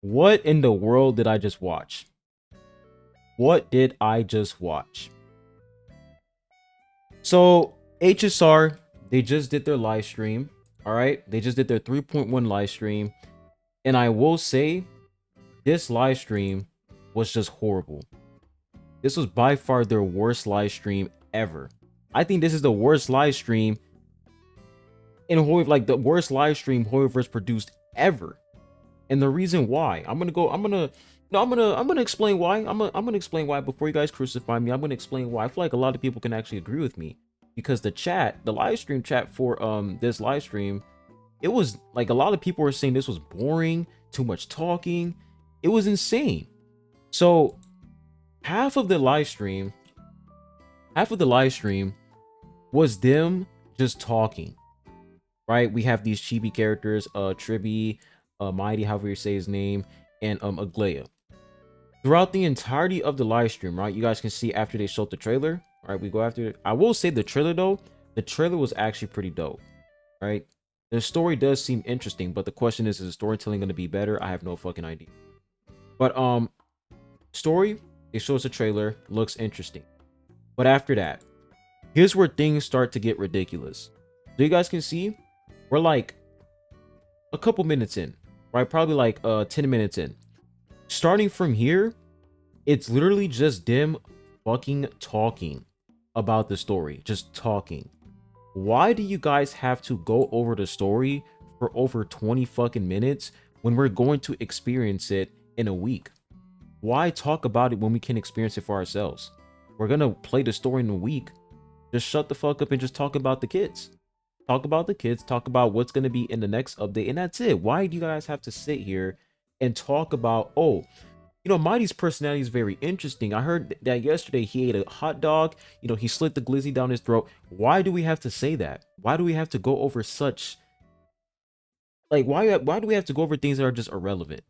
What in the world did I just watch? What did I just watch? So HSR, they just did their live stream. All right, they just did their 3.1 live stream, and I will say, this live stream was just horrible. This was by far their worst live stream ever. I think this is the worst live stream in Hoiv, like the worst live stream Hoiverse produced ever. And the reason why, I'm gonna explain why. I'm gonna explain why before you guys crucify me. I'm gonna explain why. I feel like a lot of people can actually agree with me, because the live stream chat for this live stream, it was like a lot of people were saying this was boring, too much talking. It was insane. So half of the live stream was them just talking. Right? We have these chibi characters, Tribbie, Mydei, however you say his name, and Aglaya. Throughout the entirety of the live stream, right? You guys can see after they showed the trailer. All right, we go after it. I will say the trailer though, the trailer was actually pretty dope. Right? The story does seem interesting, but the question is the storytelling going to be better? I have no fucking idea. But story, they show us a trailer, looks interesting. But after that, here's where things start to get ridiculous. So you guys can see, we're like a couple minutes in, right? Probably like 10 minutes in. Starting from here, it's literally just them fucking talking about the story. Just talking. Why do you guys have to go over the story for over 20 fucking minutes when we're going to experience it in a week? Why talk about it when we can experience it for ourselves? We're gonna play the story in a week. Just shut the fuck up and just talk about the kids. Talk about the kids, talk about what's going to be in the next update, and that's it. Why do you guys have to sit here and talk about, oh, you know, Mydei's personality is very interesting. I heard that yesterday he ate a hot dog, you know, he slit the glizzy down his throat. Why do we have to say that? Why do we have to go over such, like, why do we have to go over things that are just irrelevant,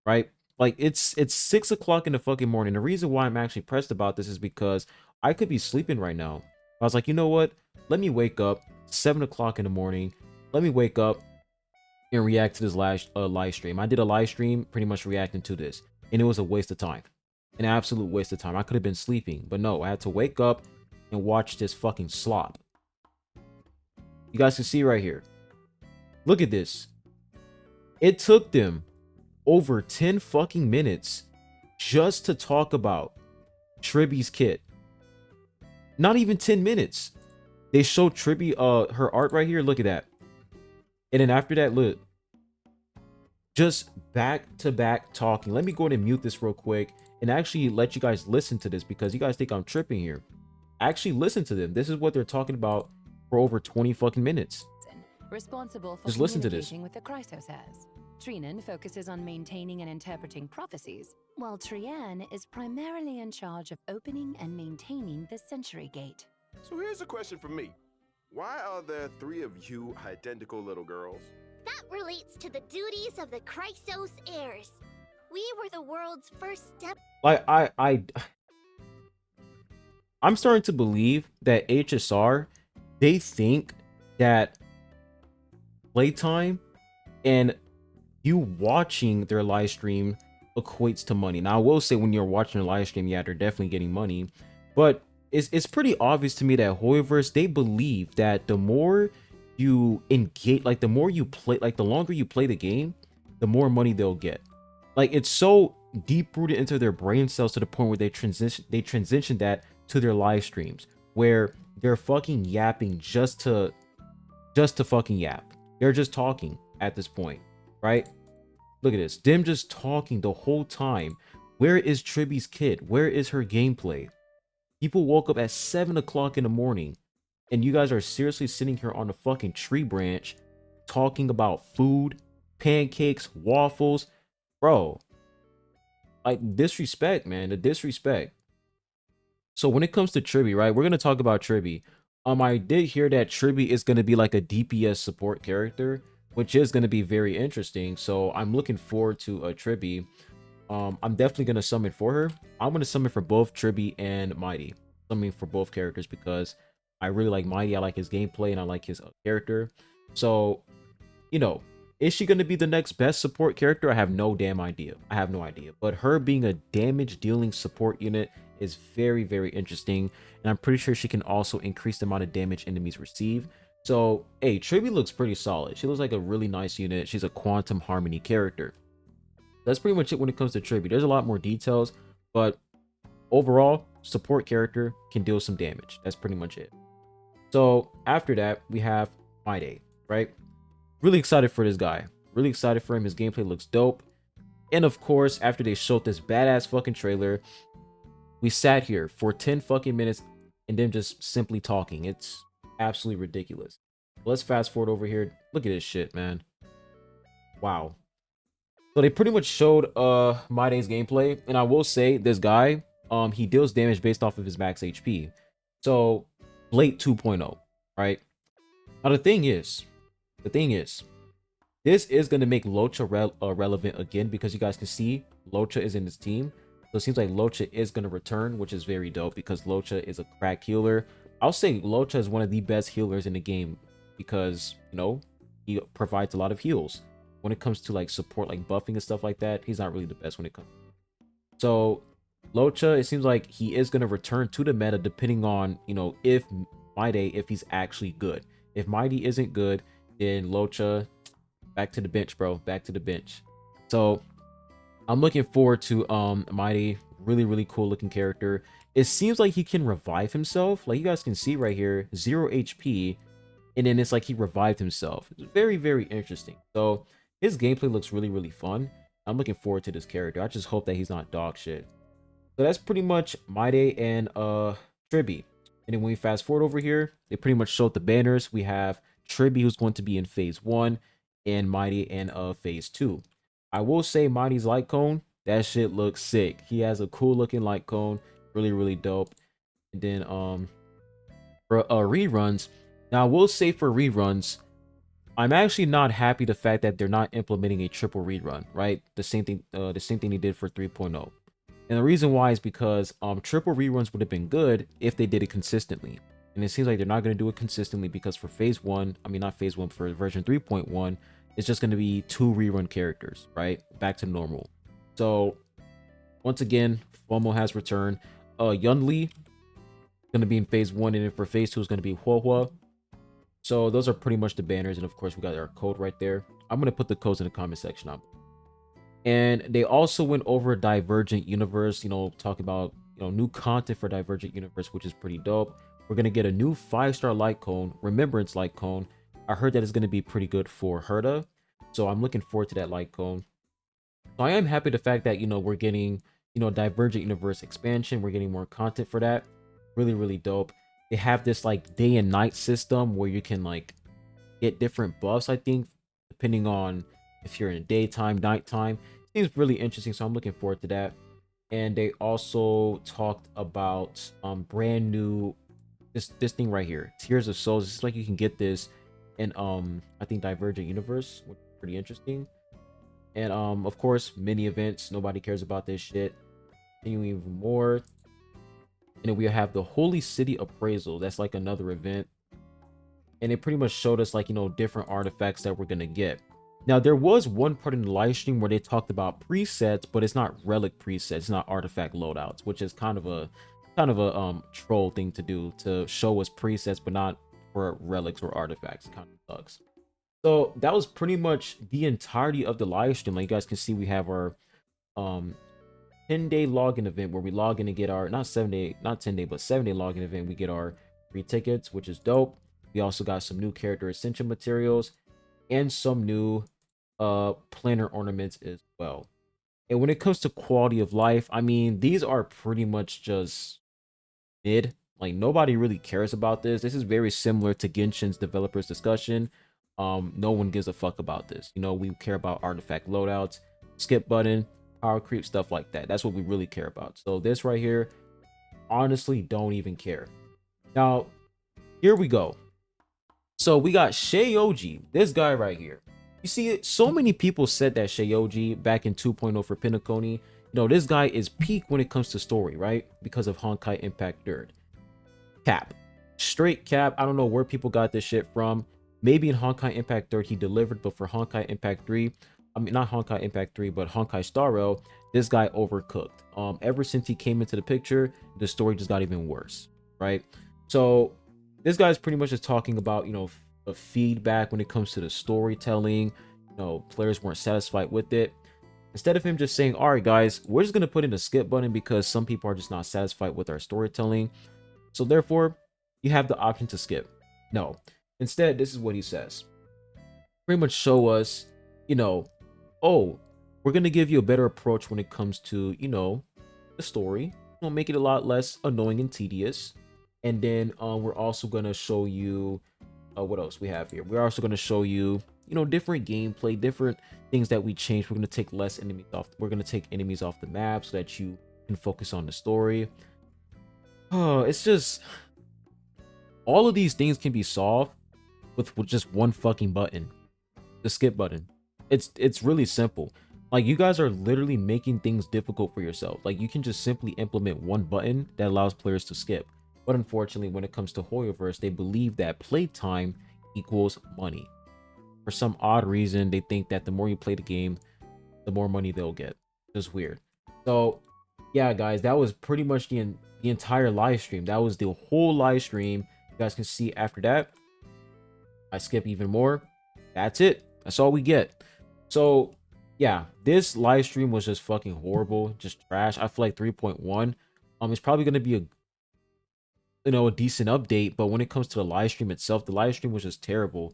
right? Like, it's 6 o'clock in the fucking morning. The reason why I'm actually pressed about this is because I could be sleeping right now. I was like, you know what? Let me wake up 7 o'clock in the morning. Let me wake up and react to this live stream. I did a live stream pretty much reacting to this, and it was a waste of time. An absolute waste of time. I could have been sleeping, but no, I had to wake up and watch this fucking slop. You guys can see right here. Look at this. It took them over 10 fucking minutes just to talk about Tribbie's kit. Not even 10 minutes. They showed Tribbie her art right here. Look at that. And then after that, look. Just back to back talking. Let me go ahead and mute this real quick and actually let you guys listen to this, because you guys think I'm tripping here. Actually listen to them. This is what they're talking about for over 20 fucking minutes. Responsible for just listen to this. With the Chrysosers. Trinan focuses on maintaining and interpreting prophecies, while Trian is primarily in charge of opening and maintaining the Century Gate. So here's a question from me. Why are there 3 of you identical little girls? That relates to the duties of the Chrysos heirs. We were the world's first step. Like, I'm starting to believe that HSR, they think that playtime and you watching their live stream equates to money. Now, I will say when you're watching a live stream, yeah, they're definitely getting money. But it's pretty obvious to me that Hoiverse, they believe that the more you engage, like the more you play, like the longer you play the game, the more money they'll get. Like, it's so deep rooted into their brain cells to the point where they transition that to their live streams, where they're fucking yapping just to fucking yap. They're just talking at this point, right? Look at this. Them just talking the whole time. Where is Tribbie's kid? Where is her gameplay? People woke up at 7 o'clock in the morning, and you guys are seriously sitting here on a fucking tree branch talking about food, pancakes, waffles. Bro, like, disrespect, man. The disrespect. So when it comes to Tribbie, right, we're going to talk about Tribbie. I did hear that Tribbie is going to be like a DPS support character, which is going to be very interesting. So I'm looking forward to Tribbie. I'm definitely going to summon for her. I'm going to summon for both Tribbie and Mydei. Summon for both characters because I really like Mydei. I like his gameplay and I like his character. So, you know, Is she going to be the next best support character? I have no damn idea. I have no idea. But her being a damage dealing support unit is very, very interesting. And I'm pretty sure she can also increase the amount of damage enemies receive. So, hey, Tribbie looks pretty solid. She looks like a really nice unit. She's a quantum harmony character. That's pretty much it when it comes to Tribbie. There's a lot more details, but overall, support character can deal some damage. That's pretty much it. So after that, we have Mydei, right? Really excited for this guy. Really excited for him. His gameplay looks dope. And of course, after they showed this badass fucking trailer, we sat here for 10 fucking minutes and them just simply talking. It's absolutely ridiculous. Let's fast forward over here. Look at this shit, man. Wow. So they pretty much showed Mydei's gameplay, and I will say this guy, he deals damage based off of his max HP. So Blade 2.0, right? Now the thing is, this is going to make Locha relevant again, because you guys can see Locha is in his team. So it seems like Locha is going to return, which is very dope because Locha is a crack healer. I'll say Locha is one of the best healers in the game because, you know, he provides a lot of heals. When it comes to like support, like buffing and stuff like that, he's not really the best when it comes. So Locha, it seems like he is going to return to the meta depending on, you know, if Mydei, if he's actually good. If Mydei isn't good, then Locha, back to the bench, bro. Back to the bench. So I'm looking forward to Mydei. Really, really cool looking character. It seems like he can revive himself. Like you guys can see right here, 0 HP. And then it's like he revived himself. It's very, very interesting. So his gameplay looks really, really fun. I'm looking forward to this character. I just hope that he's not dog shit. So that's pretty much Mydei and Tribbie. And then when we fast forward over here, they pretty much showed the banners. We have Tribbie, who's going to be in phase 1, and Mydei in phase 2. I will say Mydei's light cone, that shit looks sick. He has a cool looking light cone, really, really dope. And then for reruns, now I will say for reruns, I'm actually not happy the fact that they're not implementing a triple rerun, right? The same thing they did for 3.0. And the reason why is because triple reruns would have been good if they did it consistently. And it seems like they're not going to do it consistently because for phase 1, I mean not phase 1, for version 3.1, it's just going to be 2 rerun characters, right? Back to normal. So once again, FOMO has returned. Yunli going to be in phase 1, and then for phase 2 is going to be Huohua. So those are pretty much the banners, and of course we got our code right there. I'm going to put the codes in the comment section up. And they also went over Divergent Universe, you know, talking about, you know, new content for Divergent Universe, which is pretty dope. We're going to get a new 5-star light cone, Remembrance light cone. I heard that it's going to be pretty good for Herta, so I'm looking forward to that light cone. So I am happy the fact that, you know, we're getting, you know, Divergent Universe expansion. We're getting more content for that. Really, really dope. They have this like day and night system where you can like get different buffs, I think, depending on if you're in daytime, nighttime. Seems really interesting, so I'm looking forward to that. And they also talked about brand new this thing right here, Tears of Souls. It's like you can get this in I think Divergent Universe, which is pretty interesting. And of course, mini events. Nobody cares about this shit. Continuing even more. And then we have the Holy City Appraisal. That's like another event. And it pretty much showed us like, you know, different artifacts that we're going to get. Now, there was one part in the live stream where they talked about presets, but it's not relic presets. It's not artifact loadouts, which is kind of a troll thing to do, to show us presets, but not for relics or artifacts. Kind of sucks. So that was pretty much the entirety of the live stream. Like you guys can see, we have our 10-day login event where we log in and get our not 10-day but 7-day login event. We get our free tickets, which is dope. We also got some new character ascension materials and some new planner ornaments as well. And when it comes to quality of life, I mean, these are pretty much just mid. Like, nobody really cares about this. This is very similar to Genshin's developers discussion. No one gives a fuck about this. You know, we care about artifact loadouts, skip button, power creep, stuff like that. That's what we really care about. So this right here, honestly, don't even care. Now, here we go. So we got Sheoji, this guy right here. You see, so many people said that Sheoji back in 2.0 for Penacony. You know, this guy is peak when it comes to story, right? Because of Honkai Impact Dirt. Cap. Straight cap. I don't know where people got this shit from. Maybe in Honkai Impact 3 he delivered, but for Honkai Impact 3, I mean not Honkai Impact 3, but Honkai Star Rail, this guy overcooked. Ever since he came into the picture, the story just got even worse, right? So this guy's pretty much just talking about, you know, the feedback when it comes to the storytelling. You know, players weren't satisfied with it. Instead of him just saying, all right, guys, we're just going to put in a skip button because some people are just not satisfied with our storytelling. So therefore, you have the option to skip. No. Instead, this is what he says. Pretty much show us, you know, oh, we're going to give you a better approach when it comes to, you know, the story. We'll make it a lot less annoying and tedious. And then we're also going to show you, what else we have here? We're also going to show you, you know, different gameplay, different things that we changed. We're going to take less enemies off. We're going to take enemies off the map so that you can focus on the story. Oh, it's just, all of these things can be solved with just one fucking button, the skip button. It's really simple. Like, you guys are literally making things difficult for yourself. Like, you can just simply implement one button that allows players to skip. But unfortunately, when it comes to Hoyoverse, they believe that playtime equals money. For some odd reason, they think that the more you play the game, the more money they'll get. Just weird. So yeah, guys, that was pretty much the entire live stream. That was the whole live stream. You guys can see after that, I skip even more. That's it. That's all we get. So yeah, this live stream was just fucking horrible, just trash. I feel like 3.1 it's probably going to be a, you know, a decent update, but when it comes to the live stream itself, the live stream was just terrible.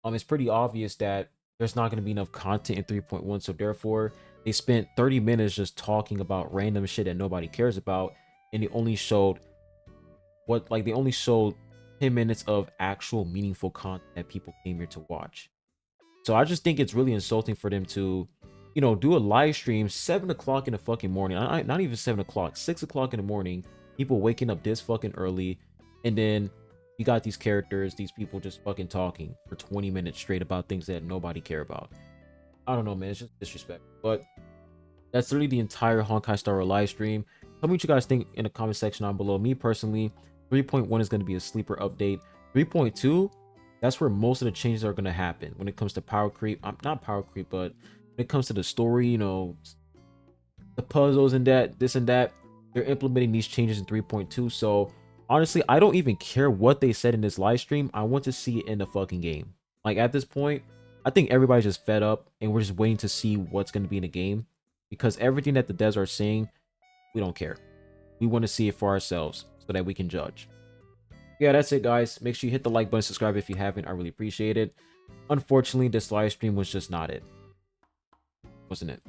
It's pretty obvious that there's not going to be enough content in 3.1, so therefore they spent 30 minutes just talking about random shit that nobody cares about, and they only showed they only showed 10 minutes of actual meaningful content that people came here to watch. So I just think it's really insulting for them to, you know, do a live stream 7 o'clock in the fucking morning. Not even 7 o'clock, 6 o'clock in the morning. People waking up this fucking early, and then you got these characters, these people just fucking talking for 20 minutes straight about things that nobody care about. I don't know, man. It's just disrespect. But that's literally the entire Honkai Star Rail live stream. Tell me what you guys think in the comment section down below. Me personally, 3.1 is going to be a sleeper update. 3.2, that's where most of the changes are going to happen when it comes to power creep. Not power creep, but when it comes to the story, you know, the puzzles and that, this and that. They're implementing these changes in 3.2. So honestly, I don't even care what they said in this live stream. I want to see it in the fucking game. Like, at this point, I think everybody's just fed up and we're just waiting to see what's going to be in the game, because everything that the devs are saying, we don't care. We want to see it for ourselves so that we can judge. Yeah, that's it, guys. Make sure you hit the like button, subscribe if you haven't. I really appreciate it. Unfortunately, this live stream was just not it. Wasn't it?